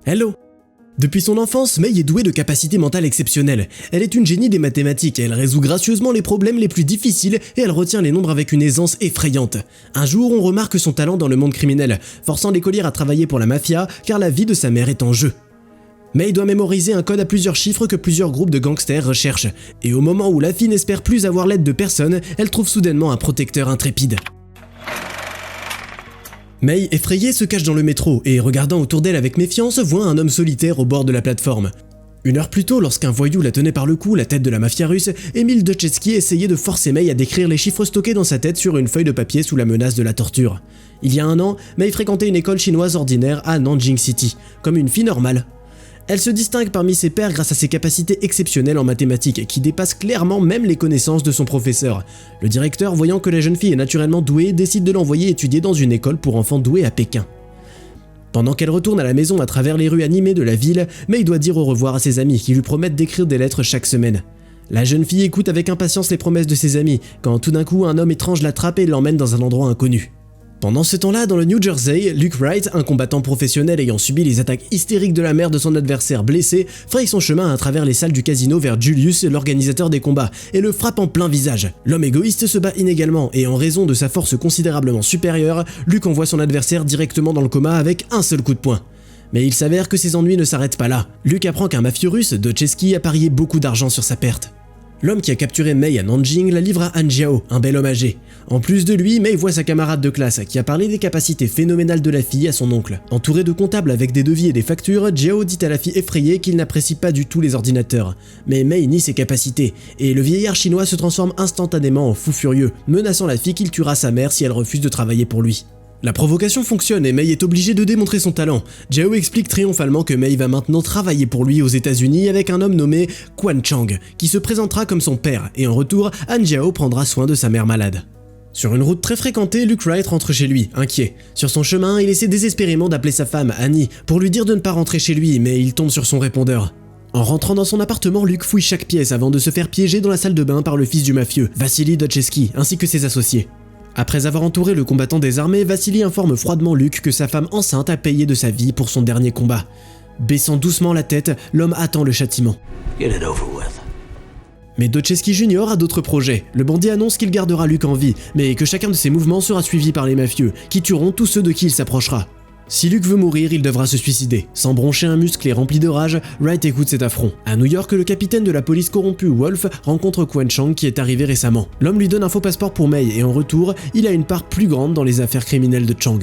Hello! Depuis son enfance, Mei est douée de capacités mentales exceptionnelles. Elle est une génie des mathématiques, elle résout gracieusement les problèmes les plus difficiles et elle retient les nombres avec une aisance effrayante. Un jour, on remarque son talent dans le monde criminel, forçant l'écolière à travailler pour la mafia car la vie de sa mère est en jeu. Mei doit mémoriser un code à plusieurs chiffres que plusieurs groupes de gangsters recherchent, et au moment où la fille n'espère plus avoir l'aide de personne, elle trouve soudainement un protecteur intrépide. Mei, effrayée, se cache dans le métro et, regardant autour d'elle avec méfiance, voit un homme solitaire au bord de la plateforme. Une heure plus tôt, lorsqu'un voyou la tenait par le cou, la tête de la mafia russe, Emil Dutchesky essayait de forcer Mei à décrire les chiffres stockés dans sa tête sur une feuille de papier sous la menace de la torture. Il y a un an, Mei fréquentait une école chinoise ordinaire à Nanjing City, comme une fille normale. Elle se distingue parmi ses pairs grâce à ses capacités exceptionnelles en mathématiques qui dépassent clairement même les connaissances de son professeur. Le directeur, voyant que la jeune fille est naturellement douée, décide de l'envoyer étudier dans une école pour enfants doués à Pékin. Pendant qu'elle retourne à la maison à travers les rues animées de la ville, Mei doit dire au revoir à ses amis qui lui promettent d'écrire des lettres chaque semaine. La jeune fille écoute avec impatience les promesses de ses amis quand tout d'un coup un homme étrange l'attrape et l'emmène dans un endroit inconnu. Pendant ce temps-là, dans le New Jersey, Luke Wright, un combattant professionnel ayant subi les attaques hystériques de la mère de son adversaire blessé, fraye son chemin à travers les salles du casino vers Julius, l'organisateur des combats, et le frappe en plein visage. L'homme égoïste se bat inégalement, et en raison de sa force considérablement supérieure, Luke envoie son adversaire directement dans le coma avec un seul coup de poing. Mais il s'avère que ses ennuis ne s'arrêtent pas là. Luke apprend qu'un mafieux russe, Dutchesky, a parié beaucoup d'argent sur sa perte. L'homme qui a capturé Mei à Nanjing la livre à Han Jiao, un bel homme âgé. En plus de lui, Mei voit sa camarade de classe qui a parlé des capacités phénoménales de la fille à son oncle. Entouré de comptables avec des devis et des factures, Jiao dit à la fille effrayée qu'il n'apprécie pas du tout les ordinateurs. Mais Mei nie ses capacités, et le vieillard chinois se transforme instantanément en fou furieux, menaçant la fille qu'il tuera sa mère si elle refuse de travailler pour lui. La provocation fonctionne et Mei est obligée de démontrer son talent. Jiao explique triomphalement que Mei va maintenant travailler pour lui aux États-Unis avec un homme nommé Quan Chang, qui se présentera comme son père, et en retour, Han Jiao prendra soin de sa mère malade. Sur une route très fréquentée, Luke Wright rentre chez lui, inquiet. Sur son chemin, il essaie désespérément d'appeler sa femme, Annie, pour lui dire de ne pas rentrer chez lui, mais il tombe sur son répondeur. En rentrant dans son appartement, Luke fouille chaque pièce avant de se faire piéger dans la salle de bain par le fils du mafieux, Vassili Dutchesky, ainsi que ses associés. Après avoir entouré le combattant désarmé, Vassili informe froidement Luke que sa femme enceinte a payé de sa vie pour son dernier combat. Baissant doucement la tête, l'homme attend le châtiment. Mais Dutchesky Jr. a d'autres projets. Le bandit annonce qu'il gardera Luke en vie, mais que chacun de ses mouvements sera suivi par les mafieux, qui tueront tous ceux de qui il s'approchera. Si Luke veut mourir, il devra se suicider. Sans broncher un muscle et rempli de rage, Wright écoute cet affront. À New York, le capitaine de la police corrompu Wolf rencontre Quan Chang qui est arrivé récemment. L'homme lui donne un faux passeport pour Mei et en retour, il a une part plus grande dans les affaires criminelles de Chang.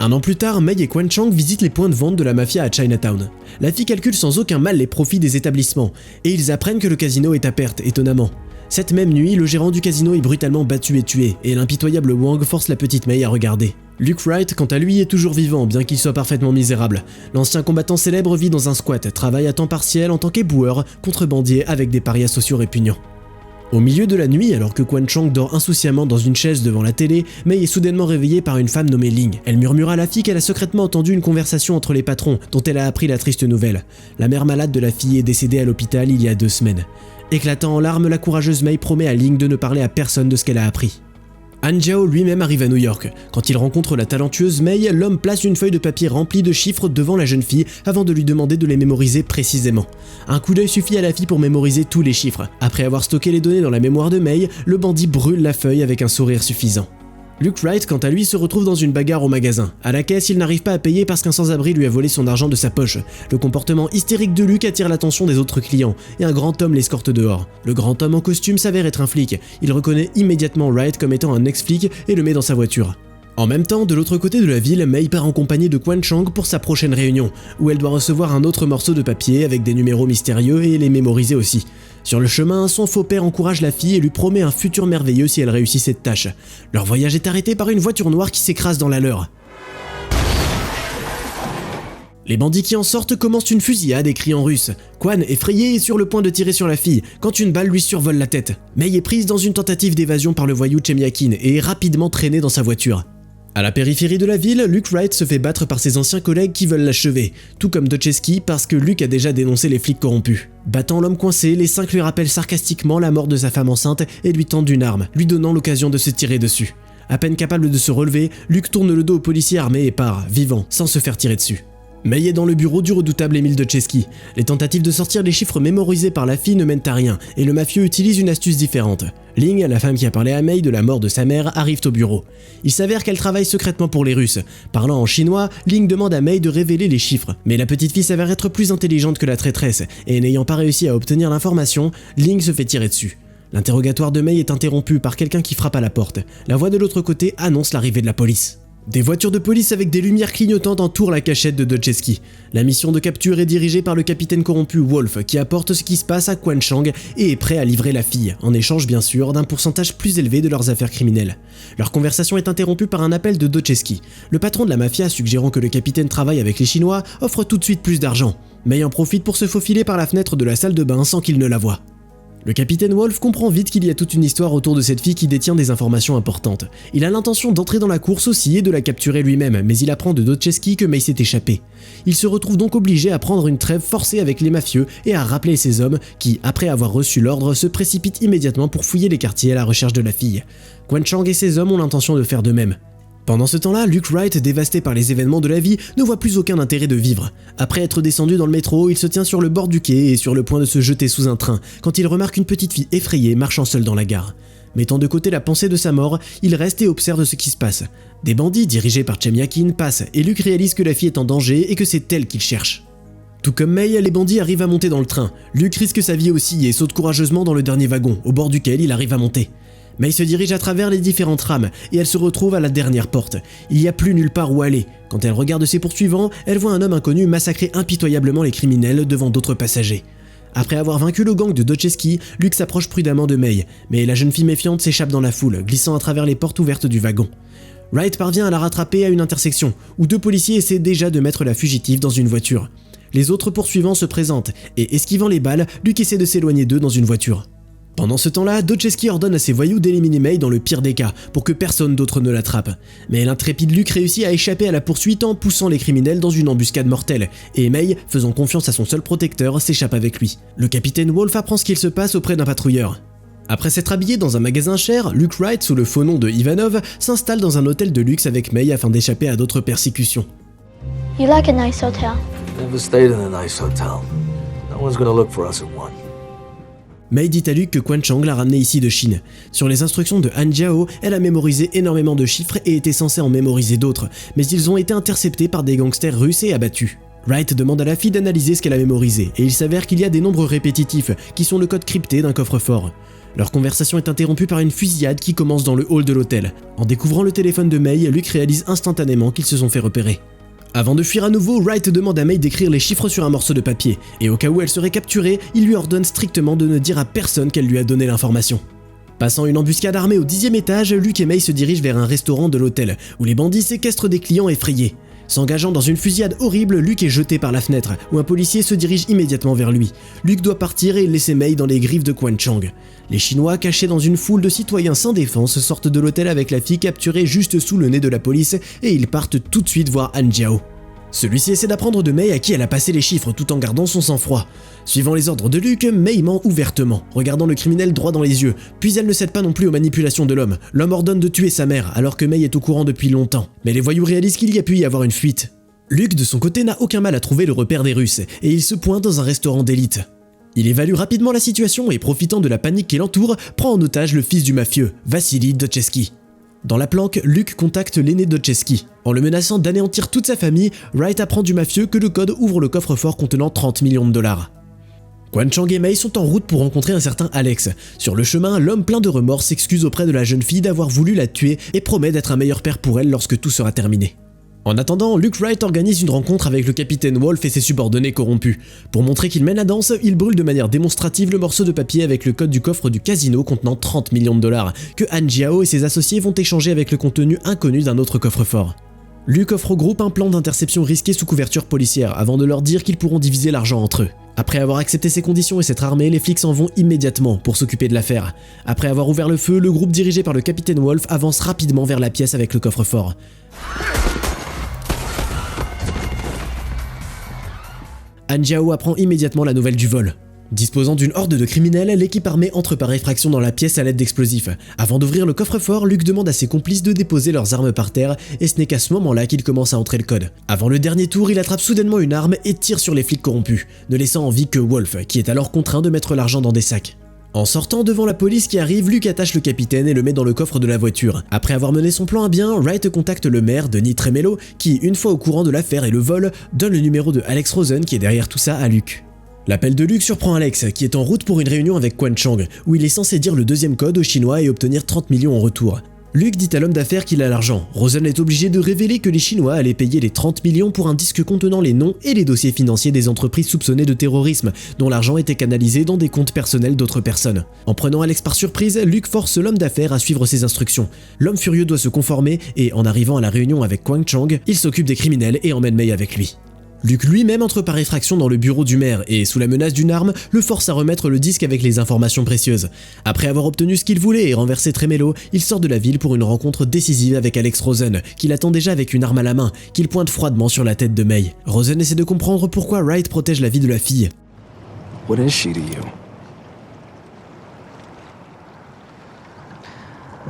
Un an plus tard, Mei et Quan Chang visitent les points de vente de la mafia à Chinatown. La fille calcule sans aucun mal les profits des établissements, et ils apprennent que le casino est à perte, étonnamment. Cette même nuit, le gérant du casino est brutalement battu et tué, et l'impitoyable Wang force la petite Mei à regarder. Luke Wright, quant à lui, est toujours vivant, bien qu'il soit parfaitement misérable. L'ancien combattant célèbre vit dans un squat, travaille à temps partiel en tant qu'éboueur, contrebandier avec des parias sociaux répugnants. Au milieu de la nuit, alors que Quan Chang dort insouciamment dans une chaise devant la télé, Mei est soudainement réveillée par une femme nommée Ling. Elle murmure à la fille qu'elle a secrètement entendu une conversation entre les patrons, dont elle a appris la triste nouvelle. La mère malade de la fille est décédée à l'hôpital il y a 2 semaines. Éclatant en larmes, la courageuse Mei promet à Ling de ne parler à personne de ce qu'elle a appris. Han Jiao lui-même arrive à New York. Quand il rencontre la talentueuse Mei, l'homme place une feuille de papier remplie de chiffres devant la jeune fille avant de lui demander de les mémoriser précisément. Un coup d'œil suffit à la fille pour mémoriser tous les chiffres. Après avoir stocké les données dans la mémoire de Mei, le bandit brûle la feuille avec un sourire suffisant. Luke Wright, quant à lui, se retrouve dans une bagarre au magasin. À la caisse, il n'arrive pas à payer parce qu'un sans-abri lui a volé son argent de sa poche. Le comportement hystérique de Luke attire l'attention des autres clients, et un grand homme l'escorte dehors. Le grand homme en costume s'avère être un flic. Il reconnaît immédiatement Wright comme étant un ex-flic et le met dans sa voiture. En même temps, de l'autre côté de la ville, Mei part en compagnie de Quan Chang pour sa prochaine réunion, où elle doit recevoir un autre morceau de papier avec des numéros mystérieux et les mémoriser aussi. Sur le chemin, son faux père encourage la fille et lui promet un futur merveilleux si elle réussit cette tâche. Leur voyage est arrêté par une voiture noire qui s'écrase dans la leur. Les bandits qui en sortent commencent une fusillade et crient en russe. Quan, effrayé, est sur le point de tirer sur la fille, quand une balle lui survole la tête. Mei est prise dans une tentative d'évasion par le voyou Chemyakin et est rapidement traînée dans sa voiture. À la périphérie de la ville, Luke Wright se fait battre par ses anciens collègues qui veulent l'achever, tout comme Dutchesky parce que Luke a déjà dénoncé les flics corrompus. Battant l'homme coincé, les 5 lui rappellent sarcastiquement la mort de sa femme enceinte et lui tendent une arme, lui donnant l'occasion de se tirer dessus. À peine capable de se relever, Luke tourne le dos au policier armé et part, vivant, sans se faire tirer dessus. May est dans le bureau du redoutable Emil Dutchesky. Les tentatives de sortir les chiffres mémorisés par la fille ne mènent à rien, et le mafieux utilise une astuce différente. Ling, la femme qui a parlé à May de la mort de sa mère, arrive au bureau. Il s'avère qu'elle travaille secrètement pour les Russes. Parlant en chinois, Ling demande à May de révéler les chiffres, mais la petite fille s'avère être plus intelligente que la traîtresse, et n'ayant pas réussi à obtenir l'information, Ling se fait tirer dessus. L'interrogatoire de May est interrompu par quelqu'un qui frappe à la porte. La voix de l'autre côté annonce l'arrivée de la police. Des voitures de police avec des lumières clignotantes entourent la cachette de Dutchesky. La mission de capture est dirigée par le capitaine corrompu Wolf, qui apporte ce qui se passe à Quan Chang et est prêt à livrer la fille, en échange bien sûr d'un pourcentage plus élevé de leurs affaires criminelles. Leur conversation est interrompue par un appel de Dutchesky. Le patron de la mafia, suggérant que le capitaine travaille avec les Chinois, offre tout de suite plus d'argent. May en profite pour se faufiler par la fenêtre de la salle de bain sans qu'il ne la voie. Le capitaine Wolf comprend vite qu'il y a toute une histoire autour de cette fille qui détient des informations importantes. Il a l'intention d'entrer dans la course aussi et de la capturer lui-même, mais il apprend de Dutchesky que May s'est échappée. Il se retrouve donc obligé à prendre une trêve forcée avec les mafieux et à rappeler ses hommes qui, après avoir reçu l'ordre, se précipitent immédiatement pour fouiller les quartiers à la recherche de la fille. Quan Chang et ses hommes ont l'intention de faire de même. Pendant ce temps-là, Luke Wright, dévasté par les événements de la vie, ne voit plus aucun intérêt de vivre. Après être descendu dans le métro, il se tient sur le bord du quai et sur le point de se jeter sous un train, quand il remarque une petite fille effrayée marchant seule dans la gare. Mettant de côté la pensée de sa mort, il reste et observe ce qui se passe. Des bandits dirigés par Chemyakin passent et Luke réalise que la fille est en danger et que c'est elle qu'il cherche. Tout comme May, les bandits arrivent à monter dans le train. Luke risque sa vie aussi et saute courageusement dans le dernier wagon, au bord duquel il arrive à monter. May se dirige à travers les différentes rames et elle se retrouve à la dernière porte. Il n'y a plus nulle part où aller. Quand elle regarde ses poursuivants, elle voit un homme inconnu massacrer impitoyablement les criminels devant d'autres passagers. Après avoir vaincu le gang de Dutchesky, Luke s'approche prudemment de May, mais la jeune fille méfiante s'échappe dans la foule, glissant à travers les portes ouvertes du wagon. Wright parvient à la rattraper à une intersection, où deux policiers essaient déjà de mettre la fugitive dans une voiture. Les autres poursuivants se présentent, et esquivant les balles, Luke essaie de s'éloigner d'eux dans une voiture. Pendant ce temps-là, Dutchesky ordonne à ses voyous d'éliminer May dans le pire des cas, pour que personne d'autre ne l'attrape. Mais l'intrépide Luke réussit à échapper à la poursuite en poussant les criminels dans une embuscade mortelle, et May, faisant confiance à son seul protecteur, s'échappe avec lui. Le capitaine Wolf apprend ce qu'il se passe auprès d'un patrouilleur. Après s'être habillé dans un magasin cher, Luke Wright, sous le faux nom de Ivanov, s'installe dans un hôtel de luxe avec May afin d'échapper à d'autres persécutions. You like a nice hotel? Never stayed in a nice hotel. No one's gonna look for us at one. May dit à Luke que Quan Chang l'a ramené ici de Chine. Sur les instructions de Han Jiao, elle a mémorisé énormément de chiffres et était censée en mémoriser d'autres, mais ils ont été interceptés par des gangsters russes et abattus. Wright demande à la fille d'analyser ce qu'elle a mémorisé, et il s'avère qu'il y a des nombres répétitifs, qui sont le code crypté d'un coffre-fort. Leur conversation est interrompue par une fusillade qui commence dans le hall de l'hôtel. En découvrant le téléphone de May, Luke réalise instantanément qu'ils se sont fait repérer. Avant de fuir à nouveau, Wright demande à May d'écrire les chiffres sur un morceau de papier, et au cas où elle serait capturée, il lui ordonne strictement de ne dire à personne qu'elle lui a donné l'information. Passant une embuscade armée au 10e étage, Luke et May se dirigent vers un restaurant de l'hôtel, où les bandits séquestrent des clients effrayés. S'engageant dans une fusillade horrible, Luke est jeté par la fenêtre, où un policier se dirige immédiatement vers lui. Luke doit partir et laisser May dans les griffes de Quan Chang. Les Chinois, cachés dans une foule de citoyens sans défense, sortent de l'hôtel avec la fille capturée juste sous le nez de la police, et ils partent tout de suite voir Han Jiao. Celui-ci essaie d'apprendre de May à qui elle a passé les chiffres tout en gardant son sang-froid. Suivant les ordres de Luke, May ment ouvertement, regardant le criminel droit dans les yeux, puis elle ne cède pas non plus aux manipulations de l'homme. L'homme ordonne de tuer sa mère, alors que May est au courant depuis longtemps. Mais les voyous réalisent qu'il y a pu y avoir une fuite. Luke, de son côté, n'a aucun mal à trouver le repère des Russes, et il se pointe dans un restaurant d'élite. Il évalue rapidement la situation et, profitant de la panique qui l'entoure, prend en otage le fils du mafieux, Vassili Dutchesky. Dans la planque, Luke contacte l'aîné Dutchesky. En le menaçant d'anéantir toute sa famille, Wright apprend du mafieux que le code ouvre le coffre-fort contenant 30 millions de dollars. Quan Chang et May sont en route pour rencontrer un certain Alex. Sur le chemin, l'homme plein de remords s'excuse auprès de la jeune fille d'avoir voulu la tuer et promet d'être un meilleur père pour elle lorsque tout sera terminé. En attendant, Luke Wright organise une rencontre avec le capitaine Wolf et ses subordonnés corrompus. Pour montrer qu'il mène la danse, il brûle de manière démonstrative le morceau de papier avec le code du coffre du casino contenant 30 millions de dollars, que Han Jiao et ses associés vont échanger avec le contenu inconnu d'un autre coffre-fort. Luke offre au groupe un plan d'interception risqué sous couverture policière avant de leur dire qu'ils pourront diviser l'argent entre eux. Après avoir accepté ces conditions et s'être armés, les flics s'en vont immédiatement pour s'occuper de l'affaire. Après avoir ouvert le feu, le groupe dirigé par le capitaine Wolf avance rapidement vers la pièce avec le coffre-fort. Han Jiao apprend immédiatement la nouvelle du vol. Disposant d'une horde de criminels, l'équipe armée entre par effraction dans la pièce à l'aide d'explosifs. Avant d'ouvrir le coffre-fort, Luke demande à ses complices de déposer leurs armes par terre et ce n'est qu'à ce moment-là qu'il commence à entrer le code. Avant le dernier tour, il attrape soudainement une arme et tire sur les flics corrompus, ne laissant en vie que Wolf, qui est alors contraint de mettre l'argent dans des sacs. En sortant devant la police qui arrive, Luke attache le capitaine et le met dans le coffre de la voiture. Après avoir mené son plan à bien, Wright contacte le maire, Denis Tremello, qui, une fois au courant de l'affaire et le vol, donne le numéro de Alex Rosen qui est derrière tout ça à Luke. L'appel de Luke surprend Alex, qui est en route pour une réunion avec Quan Chang, où il est censé dire le deuxième code aux Chinois et obtenir 30 millions en retour. Luke dit à l'homme d'affaires qu'il a l'argent. Rosen est obligé de révéler que les Chinois allaient payer les 30 millions pour un disque contenant les noms et les dossiers financiers des entreprises soupçonnées de terrorisme, dont l'argent était canalisé dans des comptes personnels d'autres personnes. En prenant Alex par surprise, Luke force l'homme d'affaires à suivre ses instructions. L'homme furieux doit se conformer et, en arrivant à la réunion avec Quan Chang, il s'occupe des criminels et emmène May avec lui. Luke lui-même entre par effraction dans le bureau du maire et, sous la menace d'une arme, le force à remettre le disque avec les informations précieuses. Après avoir obtenu ce qu'il voulait et renversé Tremello, il sort de la ville pour une rencontre décisive avec Alex Rosen, qui l'attend déjà avec une arme à la main, qu'il pointe froidement sur la tête de May. Rosen essaie de comprendre pourquoi Wright protège la vie de la fille. What is she to you?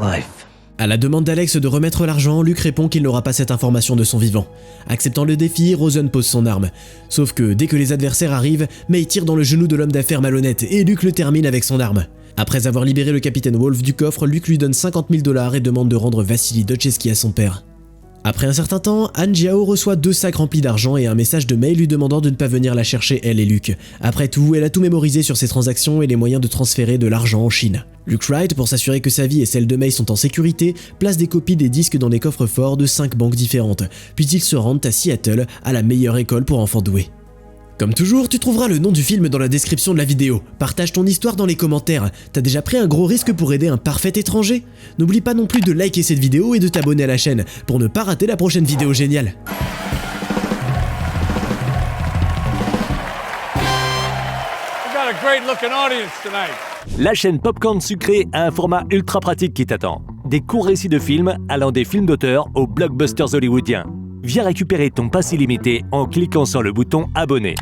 Life. À la demande d'Alex de remettre l'argent, Luke répond qu'il n'aura pas cette information de son vivant. Acceptant le défi, Rosen pose son arme. Sauf que dès que les adversaires arrivent, May tire dans le genou de l'homme d'affaires malhonnête et Luke le termine avec son arme. Après avoir libéré le capitaine Wolf du coffre, Luke lui donne 50 000 $ et demande de rendre Vassili Dotchevsky à son père. Après un certain temps, Han Jiao reçoit 2 sacs remplis d'argent et un message de May lui demandant de ne pas venir la chercher elle et Luke. Après tout, elle a tout mémorisé sur ses transactions et les moyens de transférer de l'argent en Chine. Luke Wright, pour s'assurer que sa vie et celle de May sont en sécurité, place des copies des disques dans des coffres forts de 5 banques différentes, puis ils se rendent à Seattle, à la meilleure école pour enfants doués. Comme toujours, tu trouveras le nom du film dans la description de la vidéo. Partage ton histoire dans les commentaires. T'as déjà pris un gros risque pour aider un parfait étranger? N'oublie pas non plus de liker cette vidéo et de t'abonner à la chaîne pour ne pas rater la prochaine vidéo géniale. La chaîne Popcorn Sucré a un format ultra pratique qui t'attend. Des courts récits de films allant des films d'auteur aux blockbusters hollywoodiens. Viens récupérer ton pass illimité en cliquant sur le bouton abonner.